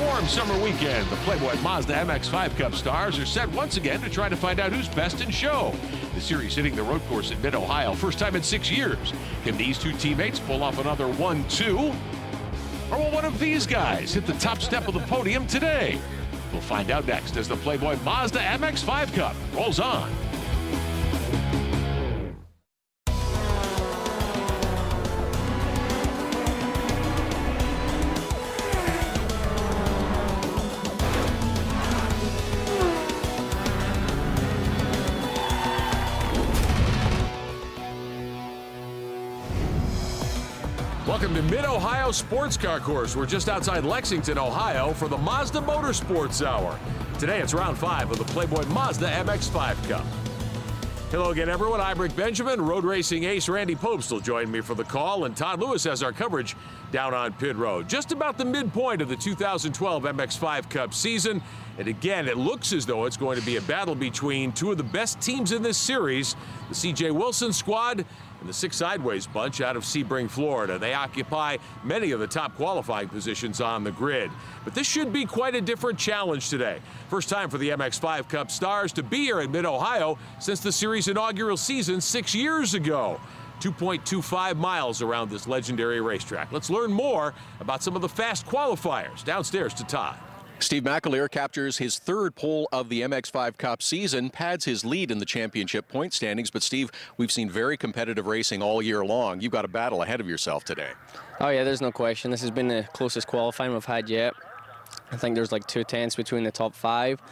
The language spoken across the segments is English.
warm summer weekend, the Playboy Mazda MX-5 Cup stars are set once again to try to find out who's best in show. The series hitting the road course in Mid-Ohio, first time in 6 years. Can these two teammates pull off another 1-2? Or will one of these guys hit the top step of the podium today? We'll find out next as the Playboy Mazda MX-5 Cup rolls on. Welcome to Mid-Ohio Sports Car Course. We're just outside Lexington, Ohio for the Mazda Motorsports Hour. Today it's round 5 of the Playboy Mazda MX-5 Cup. Hello again, everyone. I'm Rick Benjamin. Road racing ace Randy Popes will join me for the call, and Todd Lewis has our coverage down on pit road. Just about the midpoint of the 2012 MX-5 Cup season. And again, it looks as though it's going to be a battle between two of the best teams in this series, the C.J. Wilson squad and the Six Sideways bunch out of Sebring, Florida. They occupy many of the top qualifying positions on the grid. But this should be quite a different challenge today. First time for the MX-5 Cup stars to be here in Mid-Ohio since the series' inaugural season 6 years ago. 2.25 miles around this legendary racetrack. Let's learn more about some of the fast qualifiers. Downstairs to Todd. Steve McAleer captures his third pole of the MX-5 Cup season, pads his lead in the championship point standings. But Steve, we've seen very competitive racing all year long. You've got a battle ahead of yourself today. Oh yeah, there's no question. This has been the closest qualifying we've had yet. I think there's like 2 tenths between the top 5.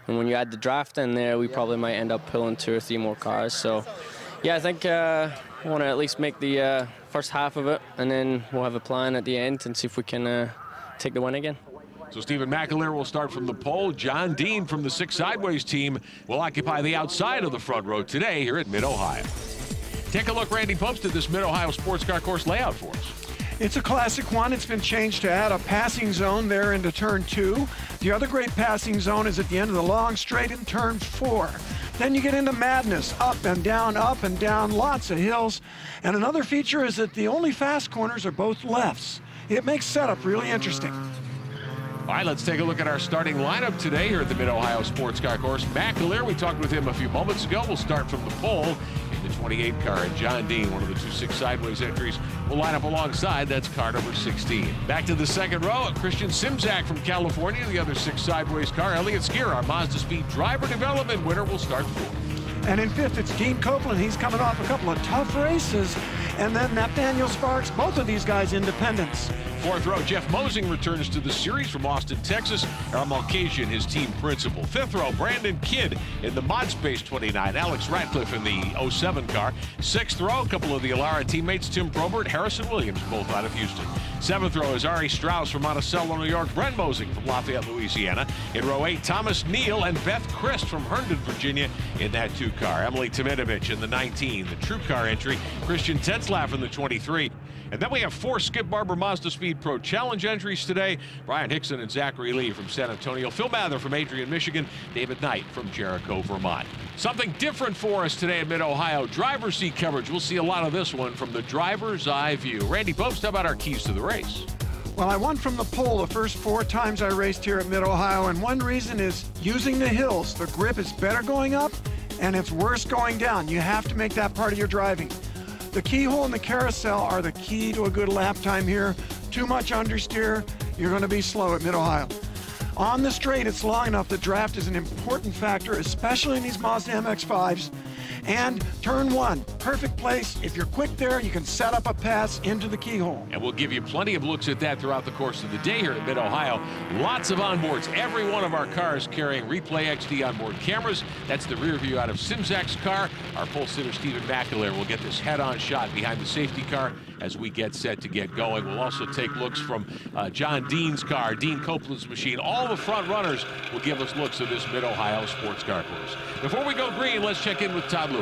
And when you add the draft in there, we probably might end up pulling 2 or 3 more cars. So yeah, I think I want to at least make the first half of it, and then we'll have a plan at the end and see if we can take the win again. So Stephen McAleer will start from the pole. John Dean from the Six Sideways team will occupy the outside of the front row today here at Mid-Ohio. Take a look, Randy Popes, at this Mid-Ohio Sports Car Course layout for us. It's a classic one. It's been changed to add a passing zone there into turn 2. The other great passing zone is at the end of the long straight in turn 4. Then you get into madness, up and down, lots of hills. And another feature is that the only fast corners are both lefts. It makes setup really interesting. All right, let's take a look at our starting lineup today here at the Mid-Ohio Sports Car Course. McAleer, we talked with him a few moments ago. We'll start from the pole in the 28 car. And John Dean, one of the 2 Six Sideways entries, will line up alongside. That's car number 16. Back to the second row, Christian Simzak from California. The other Six Sideways car, Elliott Skier, our Mazda Speed driver development winner, will start 4th. And in 5th, it's Dean Copeland. He's coming off a couple of tough races. And then Nathaniel Sparks, both of these guys independents. 4th row, Jeff Mosing returns to the series from Austin, Texas. Aaron Mulcahy, his team principal. 5th row, Brandon Kidd in the Mod Space 29. Alex Ratcliffe in the 07 car. 6th row, a couple of the Elara teammates, Tim Probert, Harrison Williams, both out of Houston. 7th row is Ari Strauss from Monticello, New York. Brent Mosing from Lafayette, Louisiana. In row 8, Thomas Neal and Beth Christ from Herndon, Virginia in that 2 car. Emily Tominovich in the 19. The True Car entry, Christian Tetzlaff in the 23. And then we have 4 Skip Barber Mazda Speed Pro Challenge entries today. Brian Hickson and Zachary Lee from San Antonio. Phil Mather from Adrian, Michigan. David Knight from Jericho, Vermont. Something different for us today at Mid-Ohio. Driver's seat coverage. We'll see a lot of this one from the driver's eye view. Randy Popes, how about our keys to the race? Well, I won from the pole the first 4 times I raced here at Mid-Ohio, and one reason is using the hills. The grip is better going up, and it's worse going down. You have to make that part of your driving. The keyhole and the carousel are the key to a good lap time here. Too much understeer, you're going to be slow at Mid-Ohio. On the straight, it's long enough. The draft is an important factor, especially in these Mazda MX-5s. And turn 1, perfect place. If you're quick there, you can set up a pass into the keyhole. And we'll give you plenty of looks at that throughout the course of the day here at Mid-Ohio. Lots of onboards. Every one of our cars carrying Replay XD onboard cameras. That's the rear view out of Simzak's car. Our pole sitter, Stephen McAleer, will get this head-on shot behind the safety car as we get set to get going. We'll also take looks from John Dean's car, Dean Copeland's machine. All the front runners will give us looks of this Mid-Ohio Sports Car Course. Before we go green, let's check in with Todd Lewis.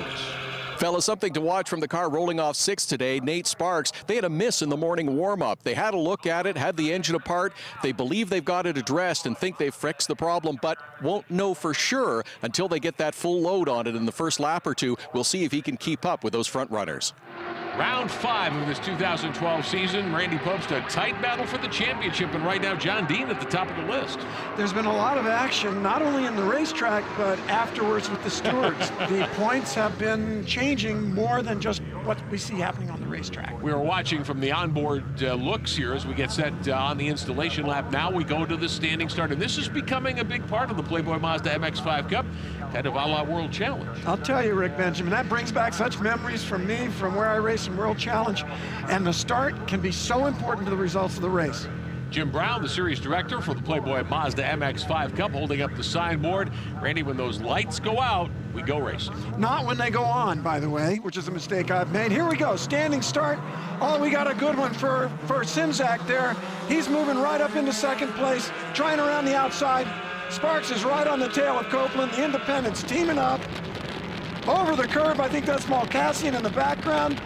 Fellas, something to watch from the car rolling off 6th today, Nate Sparks. They had a miss in the morning warm-up. They had a look at it, had the engine apart. They believe they've got it addressed and think they've fixed the problem, but won't know for sure until they get that full load on it in the first lap or 2. We'll see if he can keep up with those front runners. Round 5 of this 2012 season. Randy Pobst, a tight battle for the championship, and right now John Dean at the top of the list. There's been a lot of action, not only in the racetrack, but afterwards with the stewards. The points have been changing more than just what we see happening on the racetrack. We are watching from the onboard looks here as we get set on the installation lap. Now we go to the standing start, and this is becoming a big part of the Playboy Mazda MX-5 Cup, kind of a la World Challenge. I'll tell you, Rick Benjamin, that brings back such memories from me, from where I raced in World Challenge, and the start can be so important to the results of the race. Jim Brown, the series director for the Playboy Mazda MX-5 Cup, holding up the signboard. Randy, when those lights go out, we go racing. Not when they go on, by the way, which is a mistake I've made. Here we go, standing start. Oh, we got a good one for Simzak there. He's moving right up into second place, trying around the outside. Sparks is right on the tail of Copeland. The independents teaming up. Over the curve, I think that's Malkassian in the background.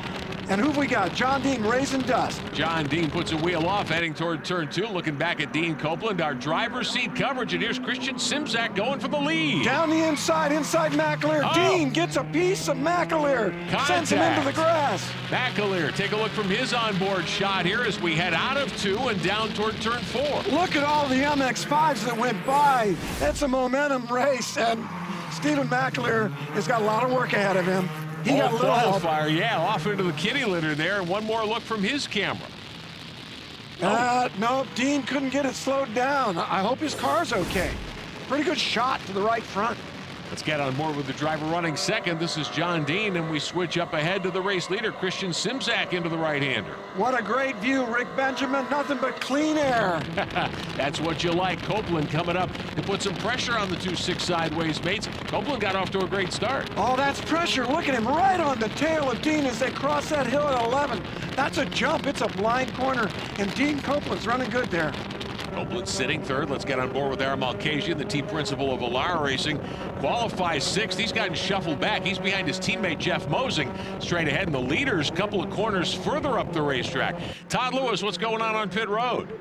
And who've we got? John Dean raising dust. John Dean puts a wheel off, heading toward turn 2, looking back at Dean Copeland, our driver's seat coverage, and here's Christian Simzak going for the lead. Down the inside McAleer. Oh. Dean gets a piece of McAleer. Sends him into the grass. McAleer, take a look from his onboard shot here as we head out of 2 and down toward turn 4. Look at all the MX-5s that went by. That's a momentum race, and Stephen McAleer has got a lot of work ahead of him. He got a little help. Yeah, off into the kitty litter there, and one more look from his camera. No, Dean couldn't get it slowed down. I hope his car's okay. Pretty good shot to the right front. Let's get on board with the driver running second. This is John Dean, and we switch up ahead to the race leader, Christian Simzak, into the right-hander. What a great view, Rick Benjamin. Nothing but clean air. That's what you like. Copeland coming up to put some pressure on the 2-6 sideways mates. Copeland got off to a great start. Oh, that's pressure. Look at him right on the tail of Dean as they cross that hill at 11. That's a jump. It's a blind corner, and Dean Copeland's running good there. Copeland sitting third. Let's get on board with Aaron Malkassian, the team principal of Alara Racing. Qualifies 6th. He's gotten shuffled back. He's behind his teammate Jeff Mosing. Straight ahead in the leaders, couple of corners further up the racetrack. Todd Lewis, what's going on pit road?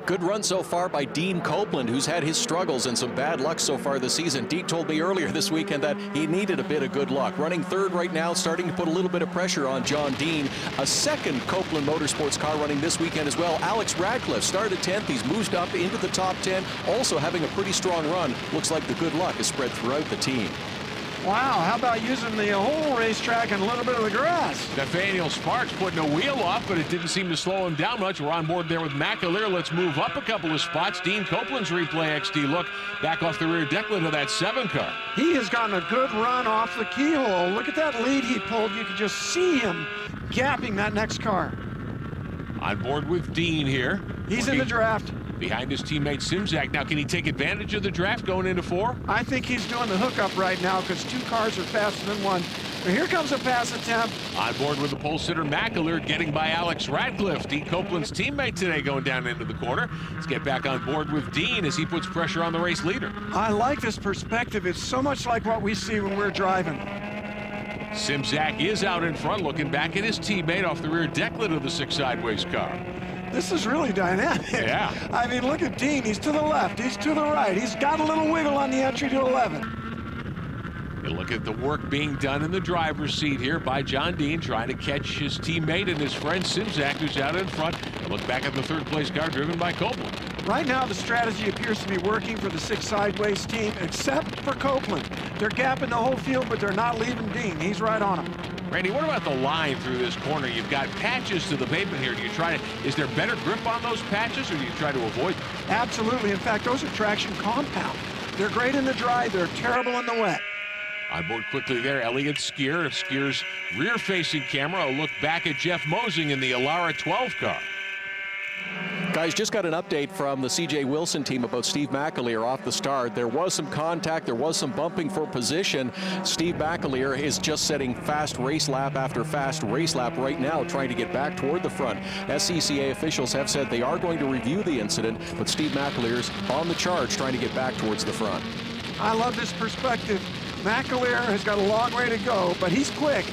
Good run so far by Dean Copeland, who's had his struggles and some bad luck so far this season. Dean told me earlier this weekend that he needed a bit of good luck. Running third right now, starting to put a little bit of pressure on John Dean. A second Copeland Motorsports car running this weekend as well. Alex Radcliffe started 10th. He's moved up into the top 10, also having a pretty strong run. Looks like the good luck is spread throughout the team. Wow, how about using the whole racetrack and a little bit of the grass? Nathaniel Sparks putting a wheel off, but it didn't seem to slow him down much. We're on board there with McAleer. Let's move up a couple of spots. Dean Copeland's replay XD look back off the rear decklet of that 7 car. He has gotten a good run off the keyhole. Look at that lead he pulled. You could just see him gapping that next car. On board with Dean here. He's in the draft. Behind his teammate Simzak. Now, can he take advantage of the draft going into 4? I think he's doing the hookup right now because 2 cars are faster than 1. But here comes a pass attempt. On board with the pole sitter McAleer, getting by Alex Radcliffe, Dean Copeland's teammate today, going down into the corner. Let's get back on board with Dean as he puts pressure on the race leader. I like this perspective. It's so much like what we see when we're driving. Simzak is out in front, looking back at his teammate off the rear decklet of the 6 sideways car. This is really dynamic. Yeah. I mean, look at Dean. He's to the left. He's to the right. He's got a little wiggle on the entry to 11. You look at the work being done in the driver's seat here by John Dean, trying to catch his teammate and his friend Simzak, who's out in front. And look back at the 3rd place car driven by Copeland. Right now, the strategy appears to be working for the 6 sideways team, except for Copeland. They're gapping the whole field, but they're not leaving Dean. He's right on him. Randy, what about the line through this corner? You've got patches to the pavement here. Do you try to, is there better grip on those patches, or do you try to avoid them? Absolutely. In fact, those are traction compound. They're great in the dry. They're terrible in the wet. On board quickly there, Elliot Skier. Skier's rear-facing camera. A look back at Jeff Mosing in the Alara 12 car. Guys, just got an update from the C.J. Wilson team about Steve McAleer off the start. There was some contact. There was some bumping for position. Steve McAleer is just setting fast race lap after fast race lap right now, trying to get back toward the front. SCCA officials have said they are going to review the incident, but Steve McAleer's on the charge, trying to get back towards the front. I love this perspective. McAleer has got a long way to go, but he's quick.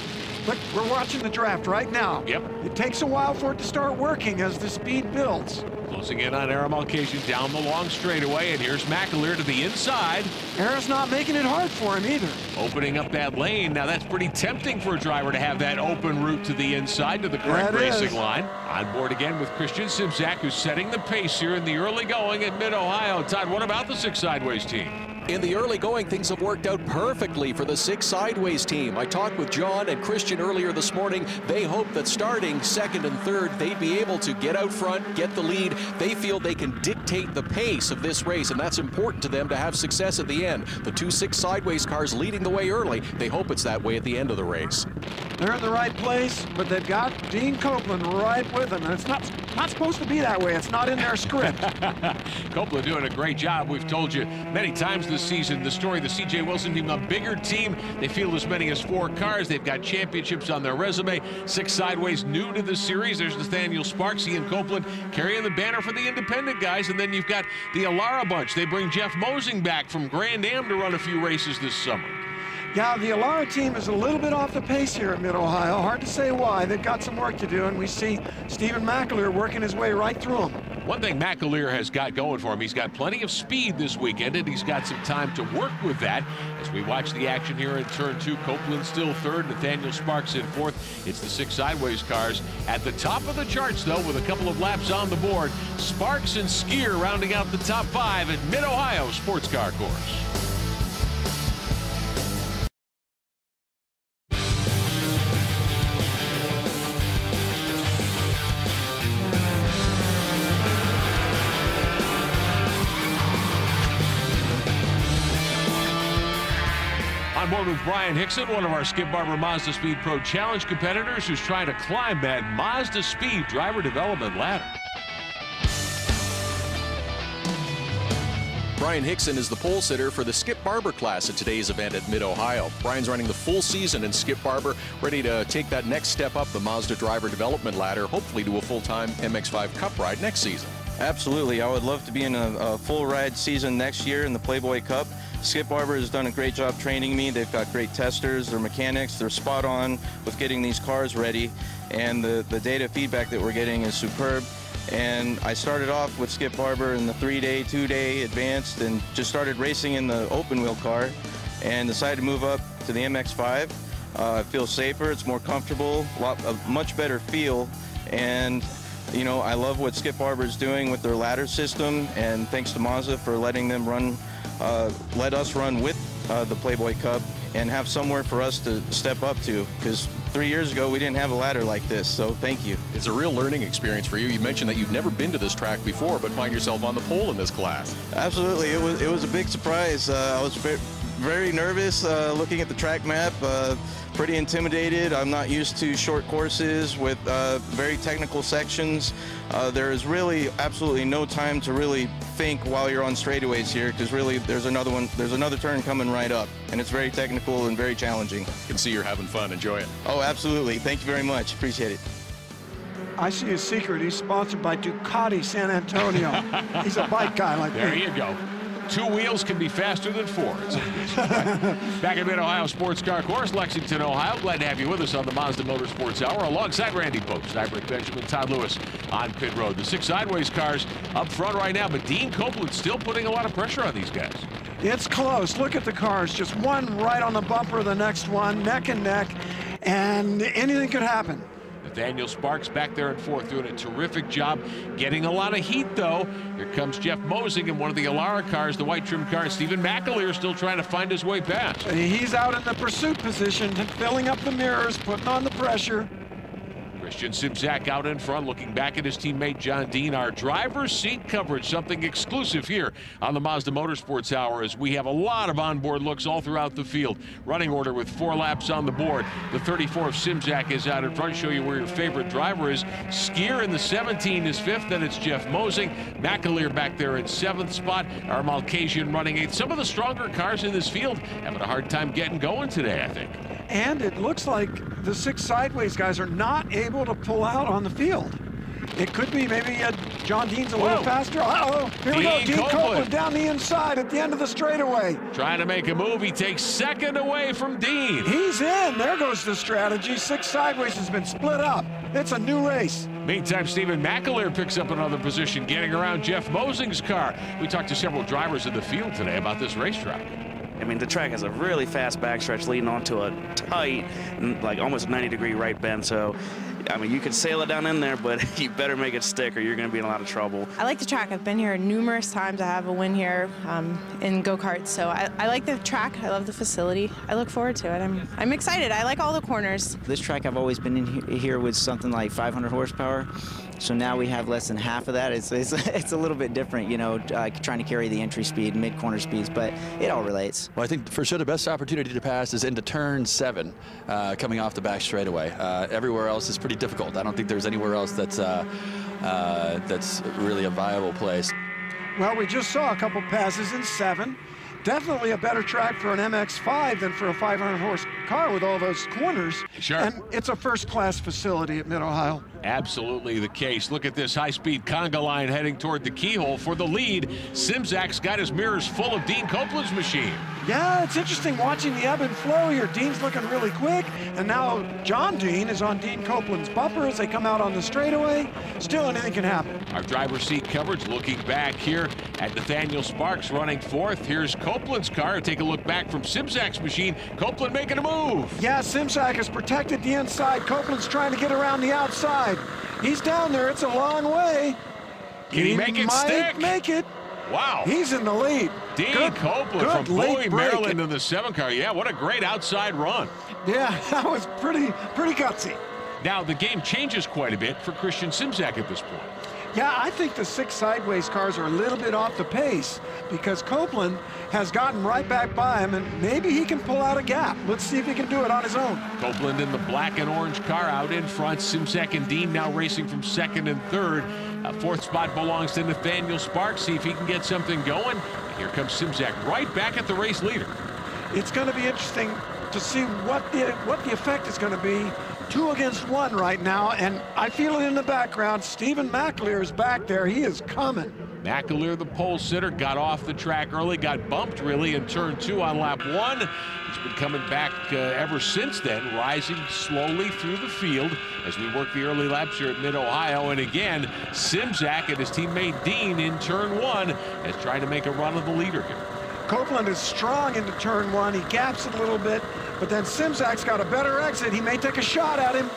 Look, we're watching the draft right now. Yep. It takes a while for it to start working as the speed builds. Closing in on Aaron Malkasian down the long straightaway, and here's McAleer to the inside. Aaron's not making it hard for him either. Opening up that lane. Now that's pretty tempting for a driver to have that open route to the inside to the correct racing line. On board again with Christian Simzak, who's setting the pace here in the early going at Mid-Ohio. Todd, what about the 6 Sideways team? In the early going, things have worked out perfectly for the 6 Sideways team. I talked with John and Christian earlier this morning. They hope that starting second and third, they'd be able to get out front, get the lead. They feel they can dictate the pace of this race, and that's important to them to have success at the end. The 2 6 Sideways cars leading the way early. They hope it's that way at the end of the race. They're in the right place, but they've got Dean Copeland right with them, and it's not supposed to be that way. It's not in their script. Copeland doing a great job. We've told you many times this season the story, the C.J. Wilson team, a bigger team. They field as many as 4 cars. They've got championships on their resume. 6 Sideways new to the series. There's Nathaniel Sparks, Ian Copeland carrying the banner for the independent guys. And then you've got the Alara bunch. They bring Jeff Mosing back from Grand Am to run a few races this summer. Yeah, the Alara team is a little bit off the pace here at Mid-Ohio. Hard to say why. They've got some work to do, and we see Stephen McAleer working his way right through them. One thing McAleer has got going for him, he's got plenty of speed this weekend, and he's got some time to work with that. As we watch the action here in turn 2, Copeland still third, Nathaniel Sparks in fourth. It's the 6 Sideways cars at the top of the charts, though, with a couple of laps on the board. Sparks and Skier rounding out the top 5 at Mid-Ohio Sports Car Course. On board with Brian Hickson, one of our Skip Barber Mazda Speed Pro Challenge competitors who's trying to climb that Mazda Speed driver development ladder. Brian Hickson is the pole sitter for the Skip Barber class at today's event at Mid-Ohio. Brian's running the full season in Skip Barber, ready to take that next step up the Mazda driver development ladder, hopefully to a full-time MX-5 Cup ride next season. Absolutely. I would love to be in a full ride season next year in the Playboy Cup. Skip Barber has done a great job training me. They've got great testers, they're mechanics, they're spot on with getting these cars ready, and the data feedback that we're getting is superb. And I started off with Skip Barber in the 3-day, 2-day advanced, and just started racing in the open wheel car and decided to move up to the MX-5. It feels safer, it's more comfortable, a much better feel, and you know, I love what Skip Barber is doing with their ladder system, and thanks to Mazda for letting them run, let us run with the Playboy Cup and have somewhere for us to step up to, because 3 years ago we didn't have a ladder like this, so thank you. It's a real learning experience for you. You mentioned that you've never been to this track before, but find yourself on the pole in this class. Absolutely, it was a big surprise. I was very nervous looking at the track map, pretty intimidated. I'm not used to short courses with very technical sections. There is really absolutely no time to really think while you're on straightaways here, because really there's another turn coming right up, and it's very technical and very challenging. You can see you're having fun. Enjoy it. Oh, absolutely. Thank you very much. Appreciate it. I see his secret. He's sponsored by Ducati San Antonio. He's a bike guy like There me. you go. 2 wheels can be faster than 4. Back at Mid-Ohio Sports Car Course, Lexington, Ohio. Glad to have you with us on the Mazda Motorsports Hour alongside Randy Post, Iverick Benjamin, Todd Lewis on pit road. The 6 Sideways cars up front right now, but Dean Copeland still putting a lot of pressure on these guys. It's close. Look at the cars. Just one right on the bumper of the next one, neck and neck, and anything could happen. Nathaniel Sparks back there in fourth, doing a terrific job, getting a lot of heat, though. Here comes Jeff Mosing in one of the Alara cars, the white trim car. Stephen McAleer still trying to find his way past. He's out in the pursuit position, filling up the mirrors, putting on the pressure. Christian Simzak out in front, looking back at his teammate John Dean. Our driver's seat coverage, something exclusive here on the Mazda Motorsports Hour, as we have a lot of onboard looks all throughout the field. Running order with 4 laps on the board. The 34 of Simzak is out in front. Show you where your favorite driver is. Skier in the 17 is 5th, then it's Jeff Mosing. McAleer back there in 7th spot. Our Malkasian running 8th. Some of the stronger cars in this field having a hard time getting going today, I think. And it looks like the 6 Sideways guys are not able to pull out on the field. It could be maybe John Dean's a little faster. Uh-oh, here we go. Dean Copeland down the inside at the end of the straightaway. Trying to make a move. He takes 2nd away from Dean. He's in. There goes the strategy. 6 Sideways has been split up. It's a new race. Meantime, Stephen McAleer picks up another position, getting around Jeff Mosing's car. We talked to several drivers in the field today about this racetrack. I mean, the track has a really fast backstretch leading onto a tight, like almost 90-degree right bend. So, I mean, you can sail it down in there, but you better make it stick or you're going to be in a lot of trouble. I like the track. I've been here numerous times. I have a win here in go-karts. So I like the track. I love the facility. I look forward to it. I'm excited. I like all the corners. This track, I've always been in here with something like 500 horsepower. So now we have less than half of that. It's a little bit different, you know, trying to carry the entry speed, mid-corner speeds, but it all relates. Well, I think for sure the best opportunity to pass is into turn 7, coming off the back straightaway. Everywhere else is pretty difficult. I don't think there's anywhere else that's really a viable place. Well, we just saw a couple passes in 7. Definitely a better track for an MX-5 than for a 500-horse car with all those corners. Sure. And it's a first-class facility at Mid-Ohio. Absolutely the case. Look at this high-speed conga line heading toward the keyhole for the lead. Simzak's got his mirrors full of Dean Copeland's machine. Yeah, it's interesting watching the ebb and flow here. Dean's looking really quick, and now John Dean is on Dean Copeland's bumper as they come out on the straightaway. Still, anything can happen. Our driver's seat coverage looking back here at Nathaniel Sparks running 4th. Here's Copeland's car. Take a look back from Simzak's machine. Copeland making a move. Yeah, Simzak has protected the inside. Copeland's trying to get around the outside. He's down there. It's a long way. Can he make it stick? Make it. Wow. He's in the lead. Dean Copeland from Bowie, Maryland in the 7 car. Yeah, what a great outside run. Yeah, that was pretty gutsy. Now, the game changes quite a bit for Christian Simzak at this point. Yeah, I think the 6 sideways cars are a little bit off the pace because Copeland has gotten right back by him, and maybe he can pull out a gap. Let's see if he can do it on his own. Copeland in the black and orange car out in front. Simzak and Dean now racing from 2nd and 3rd. 4th spot belongs to Nathaniel Sparks. See if he can get something going. Here comes Simzak right back at the race leader. It's going to be interesting to see what the effect is going to be. 2 against 1 right now, and I feel it in the background. Stephen McAleer is back there. He is coming. McAleer, the pole sitter, got off the track early, got bumped really in turn 2 on lap 1. He's been coming back ever since then, rising slowly through the field as we work the early laps here at Mid-Ohio. And again, Simzak and his teammate Dean in turn 1 as trying to make a run of the leader here. Copeland is strong into turn 1. He gaps it a little bit, but then Simzak's got a better exit. He may take a shot at him.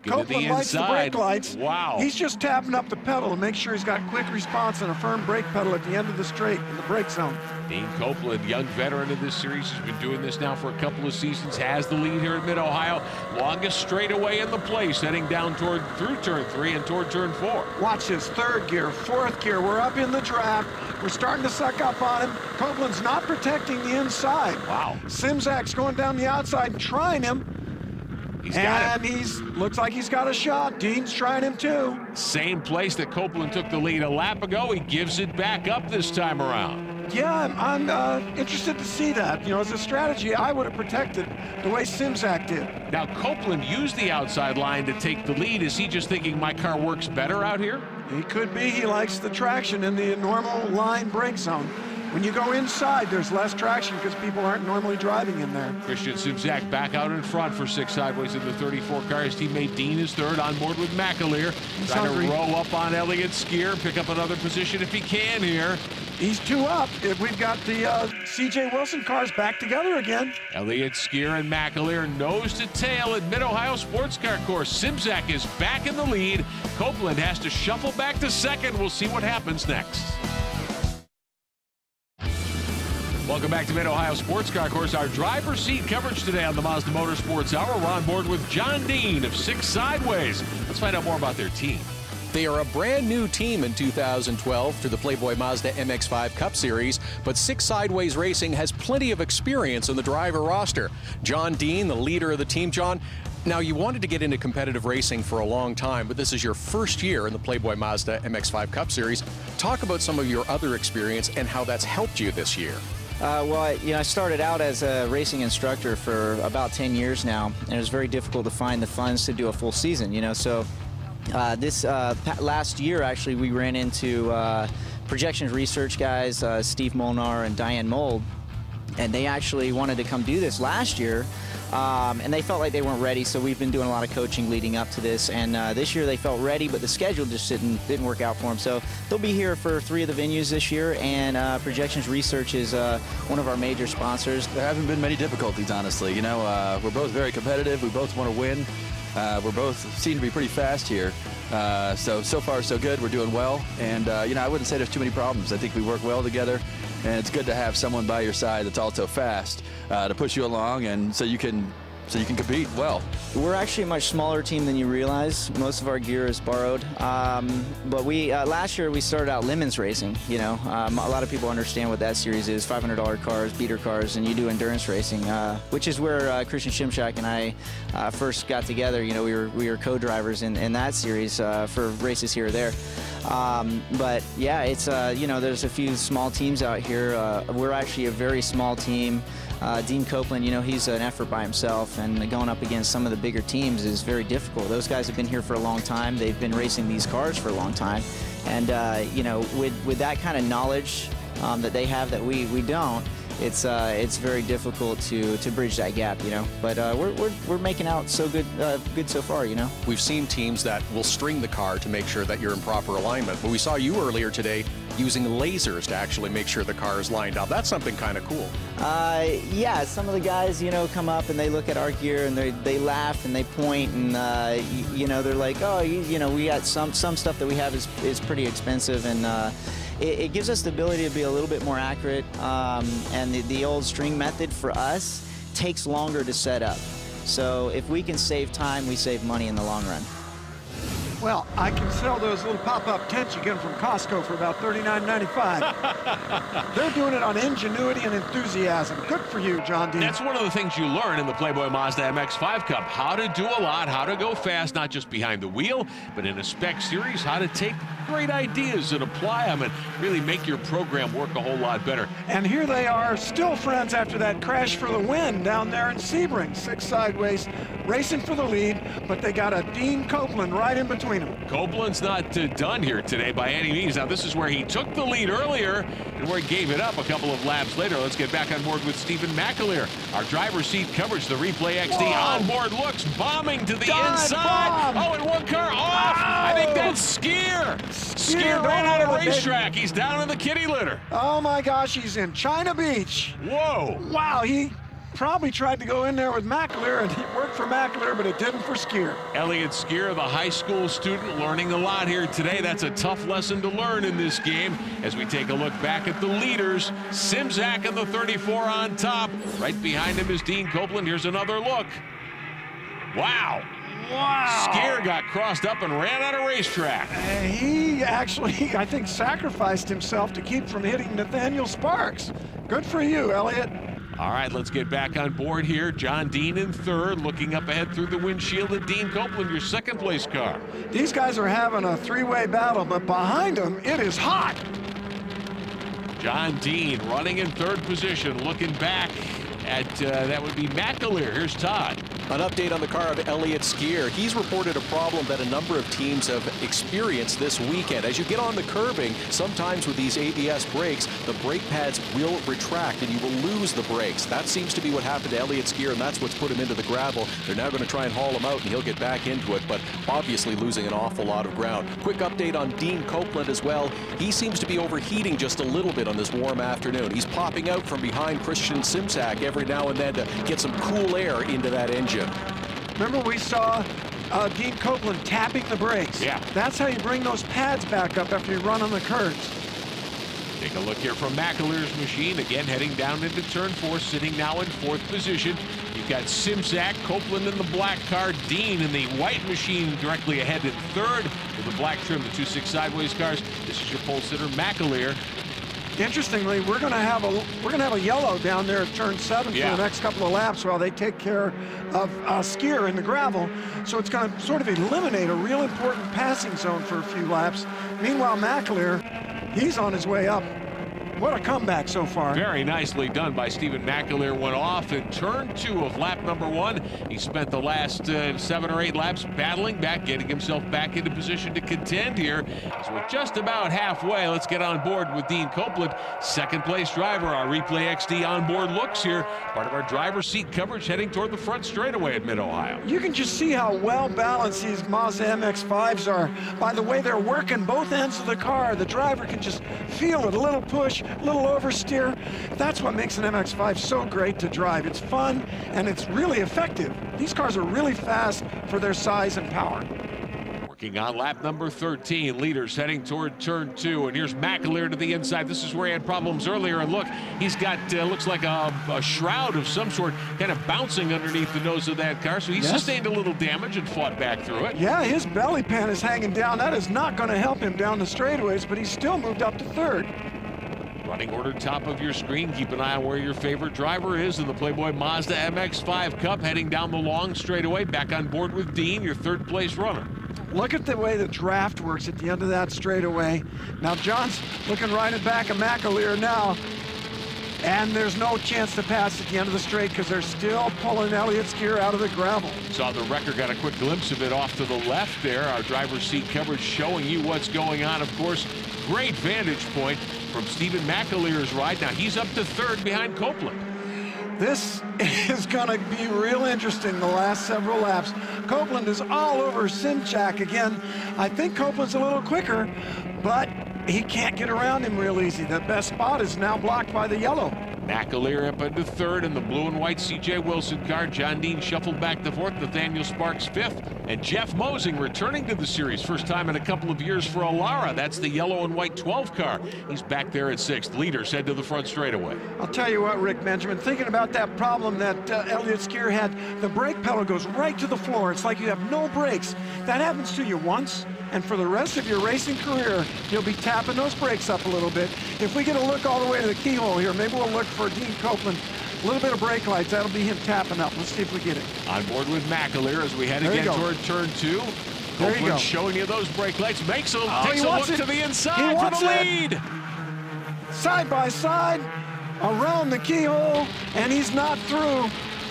Copeland lights the brake lights. Wow. He's just tapping up the pedal to make sure he's got quick response and a firm brake pedal at the end of the straight in the brake zone. Dean Copeland, young veteran of this series, has been doing this now for a couple of seasons, has the lead here at Mid-Ohio. Longest straightaway in the place, heading down through turn 3 and toward turn 4. Watch this, 3rd gear, 4th gear. We're up in the draft. We're starting to suck up on him. Copeland's not protecting the inside. Wow. Simzak's going down the outside and trying him. He's got and looks like he's got a shot. Dean's trying him too. Same place that Copeland took the lead a lap ago. He gives it back up this time around. Yeah, I'm interested to see that. You know, as a strategy, I would have protected the way Simzak did. Now, Copeland used the outside line to take the lead. Is he just thinking my car works better out here? He could be. He likes the traction in the normal line brake zone. When you go inside, there's less traction because people aren't normally driving in there. Christian Simzak back out in front for 6 sideways in the 34 car. His teammate Dean is 3rd on board with McAleer. Trying to roll up on Elliott Skier, pick up another position if he can here. He's 2 up. If we've got the C.J. Wilson cars back together again. Elliott Skier and McAleer nose to tail at Mid-Ohio Sports Car Course. Simzak is back in the lead. Copeland has to shuffle back to 2nd. We'll see what happens next. Welcome back to Mid-Ohio Sports Car Course. Our driver's seat coverage today on the Mazda Motorsports Hour. We're on board with John Dean of 6 Sideways. Let's find out more about their team. They are a brand new team in 2012 through the Playboy Mazda MX-5 Cup Series, but 6 Sideways Racing has plenty of experience in the driver roster. John Dean, the leader of the team. John, now you wanted to get into competitive racing for a long time, but this is your first year in the Playboy Mazda MX-5 Cup Series. Talk about some of your other experience and how that's helped you this year. Well, I started out as a racing instructor for about 10 years now, and it was very difficult to find the funds to do a full season, so this last year, actually, we ran into projections research guys, Steve Molnar and Diane Mold, and they actually wanted to come do this last year And they felt like they weren't ready, so we've been doing a lot of coaching leading up to this. And this year they felt ready, but the schedule just didn't work out for them. So they'll be here for 3 of the venues this year, and Projections Research is one of our major sponsors. There haven't been many difficulties, honestly. You know, we're both very competitive. We both want to win. We're both seem to be pretty fast here. So far so good. We're doing well. And, you know, I wouldn't say there's too many problems. I think we work well together. And it's good to have someone by your side that's also fast to push you along, and so you can compete well. We're actually a much smaller team than you realize. Most of our gear is borrowed. But we last year we started out Lemons racing. You know, a lot of people understand what that series is: $500 cars, beater cars, and you do endurance racing, which is where Christian Shimshak and I first got together. You know, we were co-drivers in that series for races here or there. But yeah, it's you know, there's a few small teams out here. We're actually a very small team. Dean Copeland, you know, he's an effort by himself, and going up against some of the bigger teams is very difficult. Those guys have been here for a long time. They've been racing these cars for a long time. And, you know, with that kind of knowledge that they have that we don't, it's very difficult to bridge that gap, you know. But we're making out so good so far, you know. We've seen teams that will string the car to make sure that you're in proper alignment, but we saw you earlier today using lasers to actually make sure the car is lined up. That's something kind of cool. Yeah, some of the guys, you know, come up and they look at our gear and they laugh and they point, and you know, they're like, oh, you know, we got some stuff that we have is pretty expensive, and it gives us the ability to be a little bit more accurate, and the old string method for us takes longer to set up. So if we can save time, we save money in the long run. Well, I can sell those little pop-up tents you get them from Costco for about $39.95. They're doing it on ingenuity and enthusiasm. Good for you, John Dean. That's one of the things you learn in the Playboy Mazda MX-5 Cup. How to do a lot, how to go fast, not just behind the wheel, but in a spec series, how to take great ideas and apply them and really make your program work a whole lot better. And here they are, still friends after that crash for the win down there in Sebring. 6 sideways, racing for the lead, but they got a Dean Copeland right in between them. Copeland's not done here today by any means. Now, this is where he took the lead earlier and where he gave it up a couple of laps later. Let's get back on board with Stephen McAleer. Our driver's seat coverage, the Replay XD onboard looks bombing to the inside. Oh, and one car off. I think that's Skier. Skier ran out of racetrack. He's down in the kitty litter. Oh my gosh, he's in China Beach. Whoa. Wow, he probably tried to go in there with McAleer, and it worked for McAleer, but it didn't for Skier. Elliott Skier, the high school student, learning a lot here today. That's a tough lesson to learn in this game. As we take a look back at the leaders, Simzak in the 34 on top. Right behind him is Dean Copeland. Here's another look. Wow. Wow. Skier got crossed up and ran out of racetrack. He actually, I think, sacrificed himself to keep from hitting Nathaniel Sparks. Good for you, Elliott. All right, let's get back on board here. John Dean in third, looking up ahead through the windshield at Dean Copeland, your second place car. These guys are having a three-way battle, but behind them, it is hot. John Dean running in third position, looking back at, that would be McAleer. Here's Todd. An update on the car of Elliott Skier. He's reported a problem that a number of teams have experienced this weekend. As you get on the curbing, sometimes with these ABS brakes, the brake pads will retract and you will lose the brakes. That seems to be what happened to Elliott Skier, and that's what's put him into the gravel. They're now going to try and haul him out, and he'll get back into it, but obviously losing an awful lot of ground. Quick update on Dean Copeland as well. He seems to be overheating just a little bit on this warm afternoon. He's popping out from behind Christian Simzak every now and then to get some cool air into that engine. Remember, we saw Dean Copeland tapping the brakes. Yeah. That's how you bring those pads back up after you run on the curves. Take a look here from McAleer's machine. Again, heading down into turn 4, sitting now in 4th position. You've got Simzak, Copeland in the black car, Dean in the white machine directly ahead in 3rd with the black trim, the 2-6 sideways cars. This is your pole sitter, McAleer. Interestingly, we're going to have a yellow down there at turn 7 for the next couple of laps while they take care of Skier in the gravel. So it's going to sort of eliminate a real important passing zone for a few laps. Meanwhile, McAleer, he's on his way up. What a comeback so far. Very nicely done by Stephen McAleer. Went off in turn 2 of lap number 1. He spent the last 7 or 8 laps battling back, getting himself back into position to contend here. As we're just about halfway, let's get on board with Dean Copeland, second place driver. Our Replay XD onboard looks here, part of our driver's seat coverage heading toward the front straightaway at Mid-Ohio. You can just see how well balanced these Mazda MX-5s are by the way they're working both ends of the car. The driver can just feel it, a little push, a little oversteer. That's what makes an MX-5 so great to drive. It's fun and it's really effective. These cars are really fast for their size and power. Working on lap number 13, leaders heading toward turn 2, and here's McAleer to the inside. This is where he had problems earlier, and look, he's got looks like a shroud of some sort kind of bouncing underneath the nose of that car, so he sustained a little damage and fought back through it. Yeah, his belly pan is hanging down. That is not going to help him down the straightaways, but he's still moved up to third. Running order top of your screen. Keep an eye on where your favorite driver is in the Playboy Mazda MX-5 Cup, heading down the long straightaway. Back on board with Dean, your third place runner. Look at the way the draft works at the end of that straightaway. Now John's looking right at back of McAleer now, and there's no chance to pass at the end of the straight because they're still pulling Elliott's gear out of the gravel. Saw the wrecker, got a quick glimpse of it off to the left there. Our driver's seat coverage showing you what's going on. Of course, great vantage point from Stephen McAleer's ride. Now he's up to third behind Copeland. This is going to be real interesting the last several laps. Copeland is all over Simchak again. I think Copeland's a little quicker, but he can't get around him real easy. The best spot is now blocked by the yellow. McAleer up into third in the blue and white C.J. Wilson car. John Dean shuffled back to fourth. Nathaniel Sparks fifth. And Jeff Mosing returning to the series. First time in a couple of years for Alara. That's the yellow and white 12 car. He's back there at sixth. Leaders head to the front straightaway. I'll tell you what, Rick Benjamin, thinking about that problem that Elliott's gear had, the brake pedal goes right to the floor. It's like you have no brakes. That happens to you once, and for the rest of your racing career, you'll be tapping those brakes up a little bit. If we get a look all the way to the keyhole here, maybe we'll look for Dean Copeland. A little bit of brake lights, that'll be him tapping up. Let's see if we get it. On board with McAleer as we head again toward turn 2. Copeland showing you those brake lights. Takes a look to the inside for the lead. Side by side, around the keyhole, and he's not through.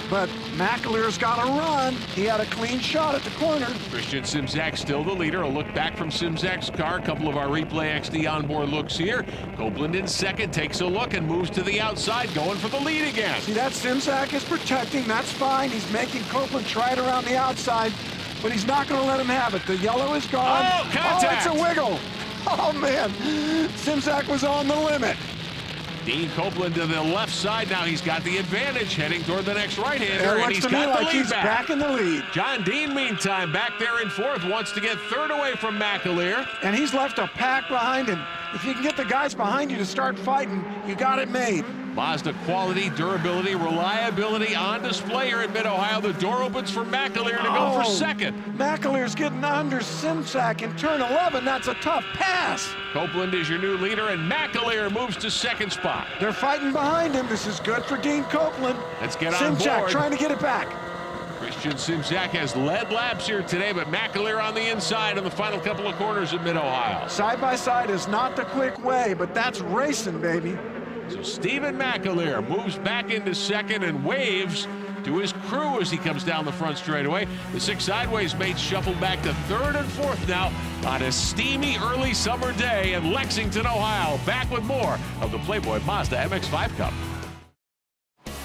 But McAleer's got to run. He had a clean shot at the corner. Christian Simzak still the leader. A look back from Simzak's car. A couple of our Replay XD onboard looks here. Copeland in second, takes a look and moves to the outside, going for the lead again. See, that Simzak is protecting. That's fine. He's making Copeland try it around the outside, but he's not going to let him have it. The yellow is gone. Oh, contact! Oh, it's a wiggle. Oh, man. Simzak was on the limit. Dean Copeland to the left side. Now he's got the advantage heading toward the next right-hander, and he's got the lead back in the lead. John Dean, meantime, back there in fourth, wants to get third away from McAleer. And he's left a pack behind him. If you can get the guys behind you to start fighting, you got it made. Mazda quality, durability, reliability on display here at Mid-Ohio. The door opens for McAleer to go for second. McAleer's getting under Simzak in turn 11. That's a tough pass. Copeland is your new leader, and McAleer moves to second spot. They're fighting behind him. This is good for Dean Copeland. Let's get on board. Simzak trying to get it back. Christian Simzak has led laps here today, but McAleer on the inside in the final couple of corners at Mid-Ohio. Side by side is not the quick way, but that's racing, baby. So Stephen McAleer moves back into second and waves to his crew as he comes down the front straightaway. The six sideways mates shuffled back to third and fourth now on a steamy early summer day in Lexington, Ohio. Back with more of the Playboy Mazda MX-5 Cup.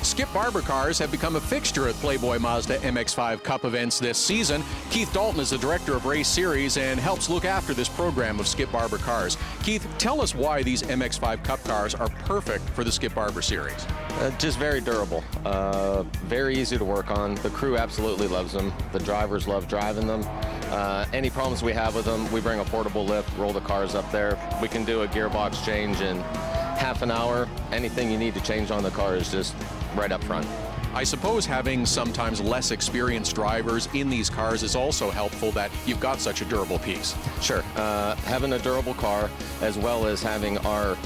Skip Barber cars have become a fixture at Playboy Mazda MX-5 Cup events this season. Keith Dalton is the director of race series and helps look after this program of Skip Barber cars. Keith, tell us why these MX-5 Cup cars are perfect for the Skip Barber series. Just very durable, very easy to work on. The crew absolutely loves them. The drivers love driving them. Any problems we have with them, we bring a portable lift, roll the cars up there. We can do a gearbox change in half an hour. Anything you need to change on the car is just right up front. I suppose having sometimes less experienced drivers in these cars is also helpful that you've got such a durable piece. Sure. Having a durable car as well as having our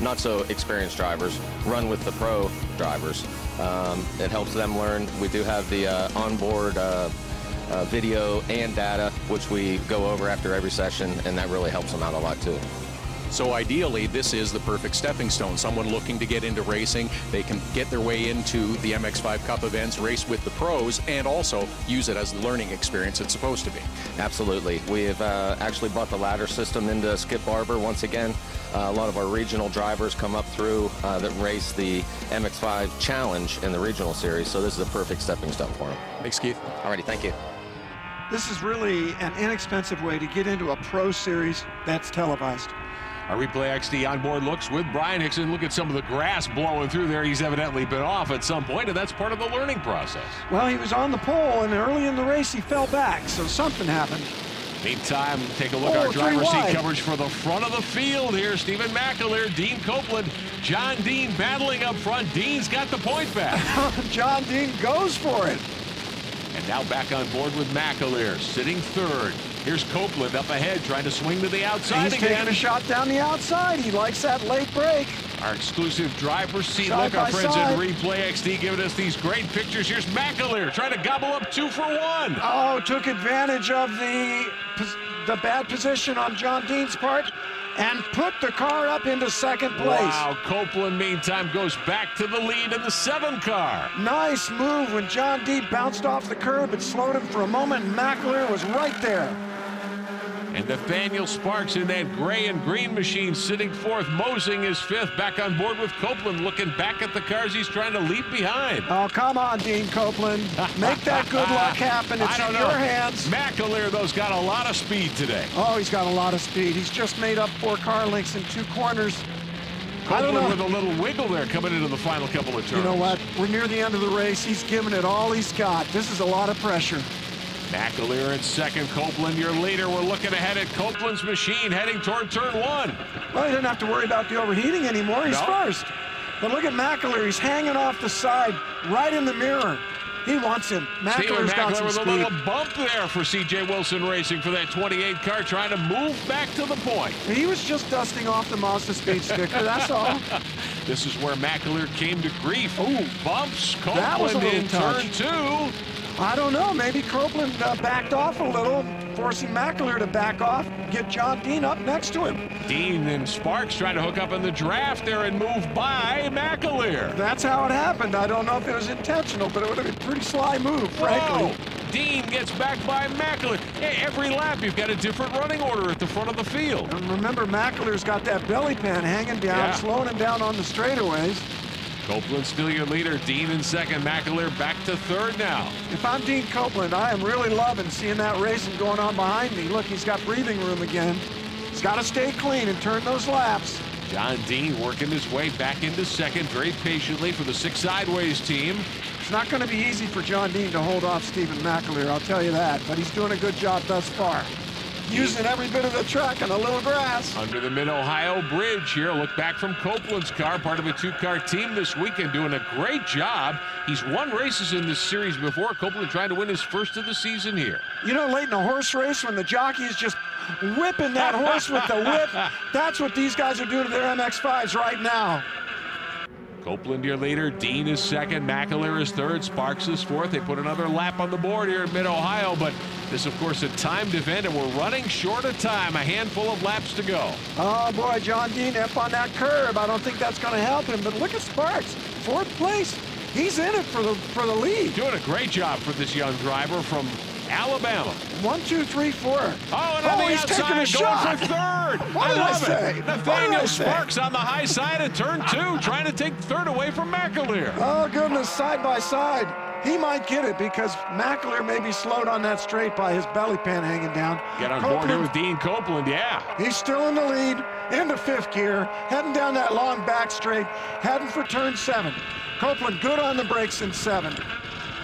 not so experienced drivers run with the pro drivers. It helps them learn. We do have the onboard video and data, which we go over after every session, and that really helps them out a lot too. So ideally, this is the perfect stepping stone. Someone looking to get into racing, they can get their way into the MX-5 Cup events, race with the pros, and also use it as the learning experience it's supposed to be. Absolutely. We have actually brought the ladder system into Skip Barber once again. A lot of our regional drivers come up through that race the MX-5 Challenge in the regional series, so this is a perfect stepping stone for them. Thanks, Keith. Alrighty, thank you. This is really an inexpensive way to get into a pro series that's televised. Our Replay XD onboard looks with Brian Hickson. Look at some of the grass blowing through there. He's evidently been off at some point, and that's part of the learning process. Well, he was on the pole, and early in the race he fell back, so something happened. Meantime, take a look at our driver seat coverage for the front of the field here. Stephen McAleer, Dean Copeland, John Dean battling up front. Dean's got the point back. John Dean goes for it. And now back on board with McAleer, sitting third. Here's Copeland up ahead, trying to swing to the outside He's again. taking a shot down the outside. He likes that late break. Our exclusive driver's seat Side look. Our by friends side. at Replay XD giving us these great pictures. Here's McAleer trying to gobble up 2 for 1. Oh, took advantage of the bad position on John Dean's part and put the car up into second place. Wow, Copeland meantime goes back to the lead in the 7 car. Nice move when John Dean bounced off the curb. It slowed him for a moment, and McAleer was right there. And Nathaniel Sparks in that gray and green machine sitting fourth. Mosing is fifth. Back on board with Copeland, looking back at the cars he's trying to leap behind. Oh, come on, Dean Copeland. Make that good luck happen. It's in your hands. McAleer, though, has got a lot of speed today. Oh, he's got a lot of speed. He's just made up 4 car lengths in 2 corners. I don't know. With a little wiggle there coming into the final couple of turns. You know what? We're near the end of the race. He's giving it all he's got. This is a lot of pressure. McAleer in second, Copeland your leader. We're looking ahead at Copeland's machine heading toward turn 1. Well, he didn't have to worry about the overheating anymore. He's first. But look at McAleer. He's hanging off the side, right in the mirror. He wants him. McAleer's got some with speed. a little bump there for C.J. Wilson Racing for that 28 car, trying to move back to the point. He was just dusting off the Mazda speed sticker, that's all. This is where McAleer came to grief. Ooh, bumps That was a Copeland in little turn touch. 2. I don't know. Maybe Copeland backed off a little, forcing McAleer to back off, get John Dean up next to him. Dean and Sparks trying to hook up in the draft there and move by McAleer. That's how it happened. I don't know if it was intentional, but it would have been a pretty sly move, frankly. Whoa. Dean gets back by McAleer. Hey, every lap you've got a different running order at the front of the field. And remember, McAleer's got that belly pan hanging down, slowing him down on the straightaways. Copeland still your leader. Dean in second. McAleer back to third now. If I'm Dean Copeland, I am really loving seeing that racing going on behind me. Look, he's got breathing room again. He's got to stay clean and turn those laps. John Dean working his way back into second very patiently for the 6 Sideways team. It's not going to be easy for John Dean to hold off Stephen McAleer, I'll tell you that, but he's doing a good job thus far. Using every bit of the track and a little grass. Under the Mid-Ohio Bridge here. Look back from Copeland's car, part of a 2-car team this weekend, doing a great job. He's won races in this series before. Copeland trying to win his first of the season here. You know, late in a horse race when the jockey is just whipping that horse with the whip, that's what these guys are doing to their MX-5s right now. Copeland your leader, Dean is second, McAleer is third, Sparks is fourth. They put another lap on the board here in Mid-Ohio, but this, of course, a timed event, and we're running short of time. A handful of laps to go. Oh, boy, John Dean up on that curb. I don't think that's going to help him, but look at Sparks, 4th place. He's in it for the lead. Doing a great job for this young driver from Alabama. 1, 2, 3, 4. Oh, and on the he's outside, taking a going shot. for third. What did I say? Nathaniel Sparks on the high side of turn 2, trying to take third away from McAleer. Oh, goodness, side by side. He might get it because McAleer may be slowed on that straight by his belly pan hanging down. Get on board here with Dean Copeland, yeah. He's still in the lead, into 5th gear, heading down that long back straight, heading for turn 7. Copeland good on the brakes in 7.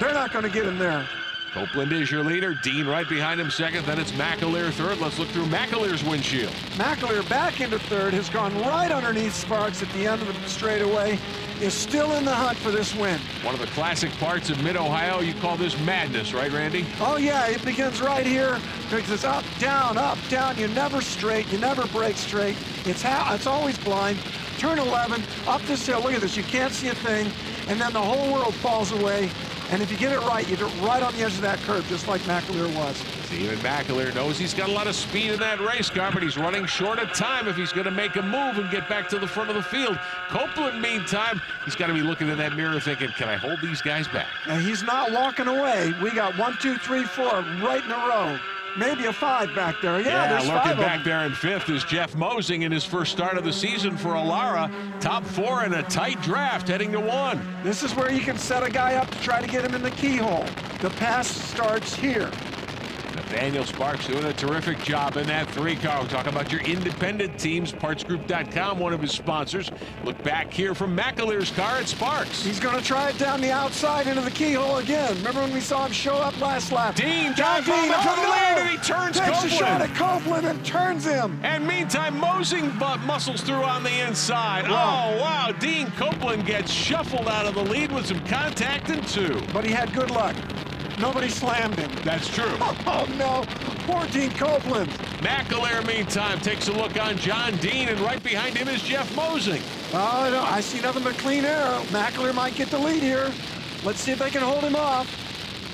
They're not going to get him there. Copeland is your leader. Dean right behind him second. Then it's McAleer third. Let's look through McAleer's windshield. McAleer back into third, has gone right underneath Sparks at the end of the straightaway, is still in the hunt for this win. One of the classic parts of Mid-Ohio. You call this madness, right, Randy? Oh, yeah, it begins right here because it's up, down, you never straight, you never break straight. It's always blind. Turn 11, up this hill, look at this, you can't see a thing, and then the whole world falls away, And if you get it right, you get right on the edge of that curve, just like McAleer was. Steven McAleer knows he's got a lot of speed in that race car, but he's running short of time if he's going to make a move and get back to the front of the field. Copeland, meantime, he's got to be looking in that mirror thinking, can I hold these guys back? And he's not walking away. We got 1, 2, 3, 4 right in a row. Maybe a 5 back there. Yeah, there's 5 lurking back there in 5th is Jeff Mosing in his first start of the season for Alara. Top 4 in a tight draft heading to 1. This is where you can set a guy up to try to get him in the keyhole. The pass starts here. Nathaniel Sparks doing a terrific job in that 3 car. We'll talk about your independent teams. PartsGroup.com, one of his sponsors. Look back here from McAleer's car at Sparks. He's going to try it down the outside into the keyhole again. Remember when we saw him show up last lap? John Dean up to the lead, and he turns Takes Copeland. a shot at Copeland and turns him. And meantime, Mosing muscles through on the inside. Wow. Oh, wow. Dean Copeland gets shuffled out of the lead with some contact in 2. But he had good luck. Nobody slammed him. That's true. Oh, no. Poor Dean Copeland. McAleer, meantime, takes a look on John Dean, and right behind him is Jeff Mosing. Oh, no. I see nothing but clean air. McAleer might get the lead here. Let's see if they can hold him off.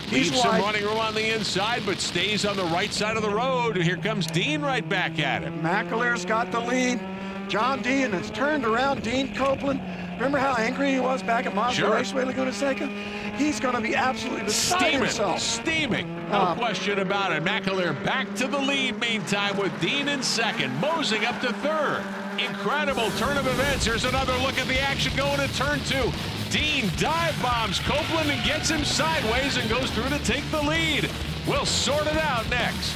He's Leaves some wide. running room on the inside, but stays on the right side of the road. And here comes Dean right back at him. McAleer's got the lead. John Dean has turned around Dean Copeland. Remember how angry he was back at Mazda Raceway Laguna Seca? He's going to be absolutely beside himself. Steaming, no question about it. McAleer back to the lead meantime with Dean in 2nd. Mosing up to 3rd. Incredible turn of events. Here's another look at the action going to turn 2. Dean dive bombs Copeland and gets him sideways and goes through to take the lead. We'll sort it out next.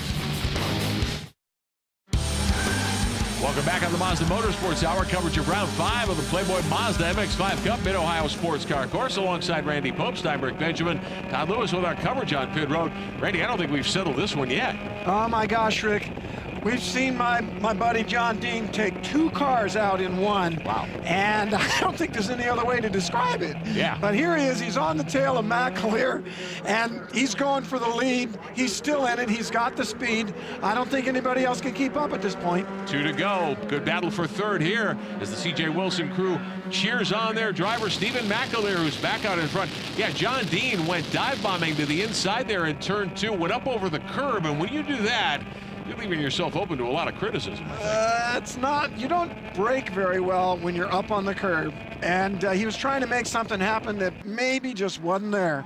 Welcome back on the Mazda Motorsports Hour. Coverage of round 5 of the Playboy Mazda MX-5 Cup Mid-Ohio Sports Car Course alongside Randy Pope, Steinberg Benjamin, Todd Lewis with our coverage on pit road. Randy, I don't think we've settled this one yet. Oh my gosh, Rick. We've seen my buddy John Dean take 2 cars out in 1. Wow. And I don't think there's any other way to describe it. Yeah. But here he is. He's on the tail of McAleer, and he's going for the lead. He's still in it. He's got the speed. I don't think anybody else can keep up at this point. 2 to go. Good battle for 3rd here as the C.J. Wilson crew cheers on their driver, Steven McAleer, who's back out in front. Yeah, John Dean went dive bombing to the inside there in turn 2, went up over the curb, and when you do that, you're leaving yourself open to a lot of criticism. It's not, you don't brake very well when you're up on the curb. And he was trying to make something happen that maybe just wasn't there.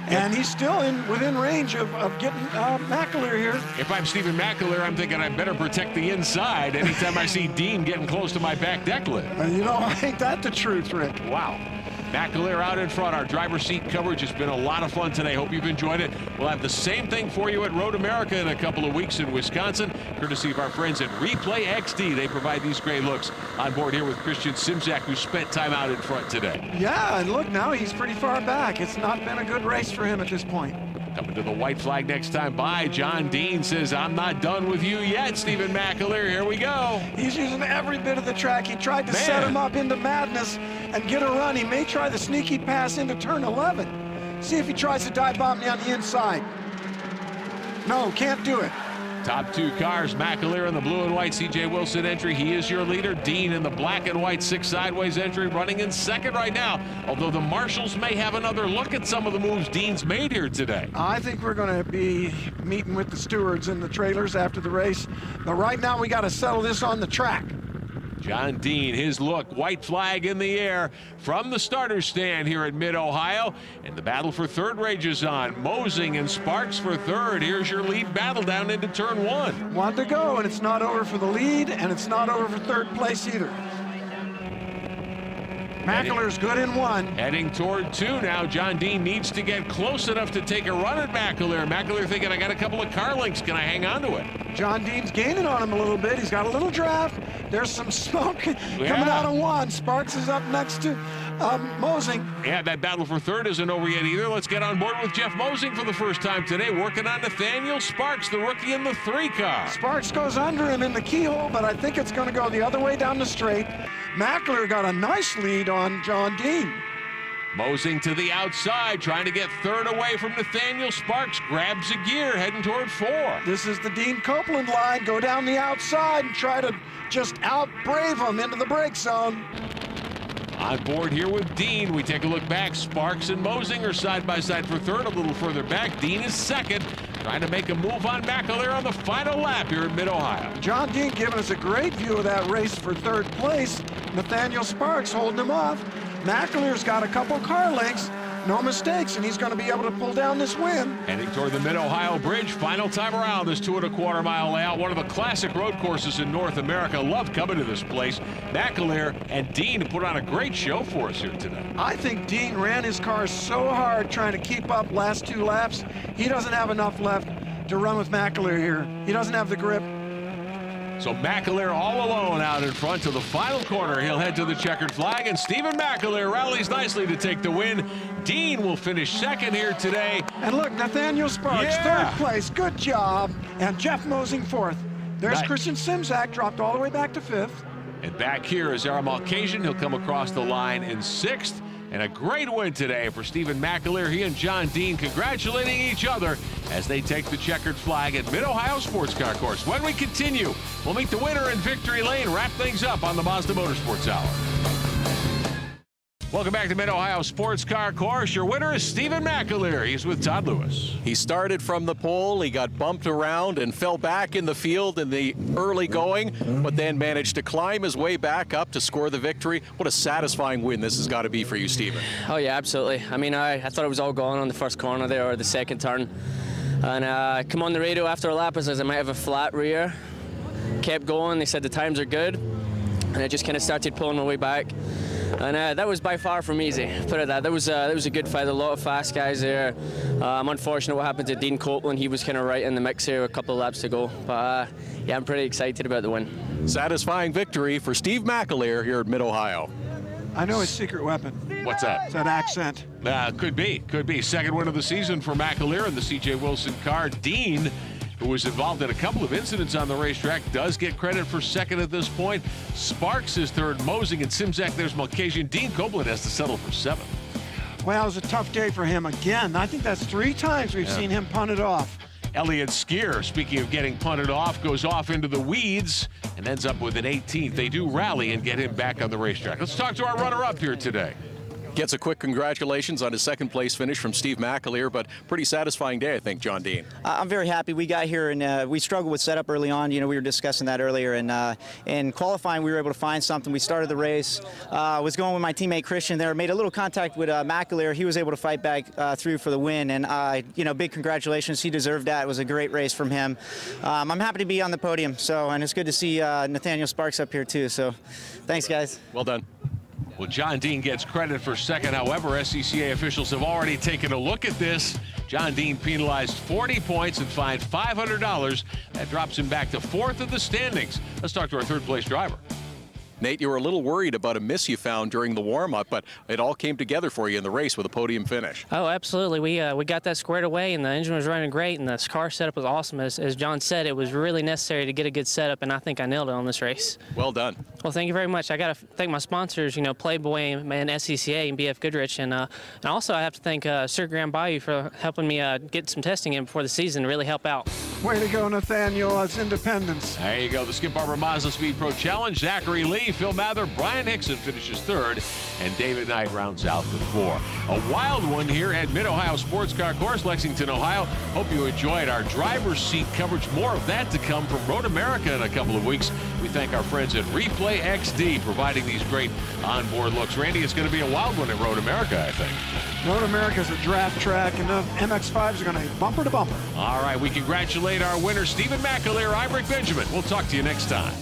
And he's still within range of getting McAleer here. If I'm Steven McAleer, I'm thinking I better protect the inside anytime I see Dean getting close to my back deck lid. You know, ain't that the truth, Rick? Wow. McAleer out in front. Our driver's seat coverage has been a lot of fun today. Hope you've enjoyed it. We'll have the same thing for you at Road America in a couple of weeks in Wisconsin, courtesy of our friends at Replay XD. They provide these great looks. On board here with Christian Simzak, who spent time out in front today. Yeah, and look, now he's pretty far back. It's not been a good race for him at this point. Coming to the white flag next time by, John Dean says, I'm not done with you yet, Steven McAleer. Here we go. He's using every bit of the track. He tried to set him up into madness and get a run. He may try the sneaky pass into turn 11. See if he tries to dive bomb me on the inside. No, can't do it. Top 2 cars, McAleer in the blue and white C.J. Wilson entry. He is your leader. Dean in the black and white 6 sideways entry, running in 2nd right now. Although the marshals may have another look at some of the moves Dean's made here today. I think we're going to be meeting with the stewards in the trailers after the race. But right now we got to settle this on the track. John Dean, his look, white flag in the air from the starter's stand here at Mid-Ohio. And the battle for 3rd rages on. Mosing and Sparks for 3rd. Here's your lead battle down into turn 1. 1 to go, and it's not over for the lead, and it's not over for 3rd place either. McAleer's good in 1. Heading toward 2 now. John Dean needs to get close enough to take a run at McAleer. McAleer thinking, I got a couple of car links. Can I hang on to it? John Dean's gaining on him a little bit. He's got a little draft. There's some smoke coming out of 1. Sparks is up next to Mosing. Yeah, that battle for 3rd isn't over yet either. Let's get on board with Jeff Mosing for the first time today, working on Nathaniel Sparks, the rookie in the 3 car. Sparks goes under him in the keyhole, but I think it's going to go the other way down the straight. McAleer got a nice lead on John Dean. Mosing to the outside, trying to get 3rd away from Nathaniel Sparks. Grabs a gear, heading toward 4. This is the Dean Copeland line. Go down the outside and try to just out-brave him into the brake zone. On board here with Dean. We take a look back. Sparks and Mosing are side by side for third. A little further back, Dean is second, trying to make a move on McAleer on the final lap here in Mid-Ohio. John Dean giving us a great view of that race for third place. Nathaniel Sparks holding him off. McAleer's got a couple car lengths, no mistakes, and he's going to be able to pull down this win. Heading toward the Mid-Ohio Bridge, final time around this 2¼ mile layout. One of the classic road courses in North America. Love coming to this place. McAleer and Dean put on a great show for us here today. I think Dean ran his car so hard trying to keep up last 2 laps. He doesn't have enough left to run with McAleer here. He doesn't have the grip. So McAleer all alone out in front to the final corner. He'll head to the checkered flag, and Stephen McAleer rallies nicely to take the win. Dean will finish second here today. And look, Nathaniel Sparks, third place, good job. And Jeff Mosing fourth. There's Christian Simzak, dropped all the way back to 5th. And back here is Aaron Malkasian. He'll come across the line in 6th. And a great win today for Stephen McAleer. He and John Dean congratulating each other as they take the checkered flag at Mid-Ohio Sports Car Course. When we continue, we'll meet the winner in Victory Lane, wrap things up on the Mazda Motorsports Hour. Welcome back to Mid-Ohio Sports Car Course. Your winner is Stephen McAleer. He's with Todd Lewis. He started from the pole, he got bumped around and fell back in the field in the early going, but then managed to climb his way back up to score the victory. What a satisfying win this has got to be for you, Stephen. Oh yeah, absolutely. I mean, I thought it was all gone on the first corner there, or the second turn. And I come on the radio after a lap and says I might have a flat rear. Kept going, they said the times are good. And I just kind of started pulling my way back. And that was by far from easy, put it that. That was a good fight, a lot of fast guys there. Unfortunate what happened to Dean Copeland. He was kind of right in the mix here, a couple of laps to go. But yeah, I'm pretty excited about the win. Satisfying victory for Steve McAleer here at Mid-Ohio. I know his secret weapon. What's that? It's that accent. Could be. Second win of the season for McAleer in the C.J. Wilson car. Dean, who was involved in a couple of incidents on the racetrack, does get credit for second at this point. Sparks is third, Mosing and Simzak. There's Malkasian. Dean Copeland has to settle for 7th. Well, it was a tough day for him again. I think that's 3 times we've seen him punted off. Elliott Skier, speaking of getting punted off, goes off into the weeds and ends up with an 18th. They do rally and get him back on the racetrack. Let's talk to our runner-up here today. Gets a quick congratulations on his second place finish from Steve McAleer, but pretty satisfying day, I think, John Dean. I'm very happy we got here, and we struggled with setup early on. You know, we were discussing that earlier, and in qualifying, we were able to find something. We started the race, was going with my teammate Christian there, made a little contact with McAleer. He was able to fight back through for the win, and you know, big congratulations. He deserved that. It was a great race from him. I'm happy to be on the podium, and it's good to see Nathaniel Sparks up here too. So, thanks, guys. Well done. Well, John Dean gets credit for second. However, SCCA officials have already taken a look at this. John Dean penalized 40 points and fined $500. That drops him back to 4th in the standings. Let's talk to our third place driver. Nate, you were a little worried about a miss you found during the warm-up, but it all came together for you in the race with a podium finish. Oh, absolutely. We got that squared away, and the engine was running great, and the car setup was awesome. As John said, it was really necessary to get a good setup, and I think I nailed it on this race. Well done. Well, thank you very much. I got to thank my sponsors, you know, Playboy and SCCA and BF Goodrich, and also I have to thank Sir Graham Bayou for helping me get some testing in before the season to really help out. Way to go, Nathaniel. That's independence. There you go. The Skip Barber Mazda Speed Pro Challenge. Zachary Lee, Phil Mather, Brian Hickson finishes 3rd, and David Knight rounds out the 4. A wild one here at Mid-Ohio Sports Car Course, Lexington, Ohio. Hope you enjoyed our driver's seat coverage. More of that to come from Road America in a couple of weeks. We thank our friends at Replay XD providing these great onboard looks. Randy, it's going to be a wild one at Road America, I think. Road America is a draft track, and the MX-5s are going to bumper to bumper. All right, we congratulate our winner, Stephen McAleer. I'm Rick Benjamin. We'll talk to you next time.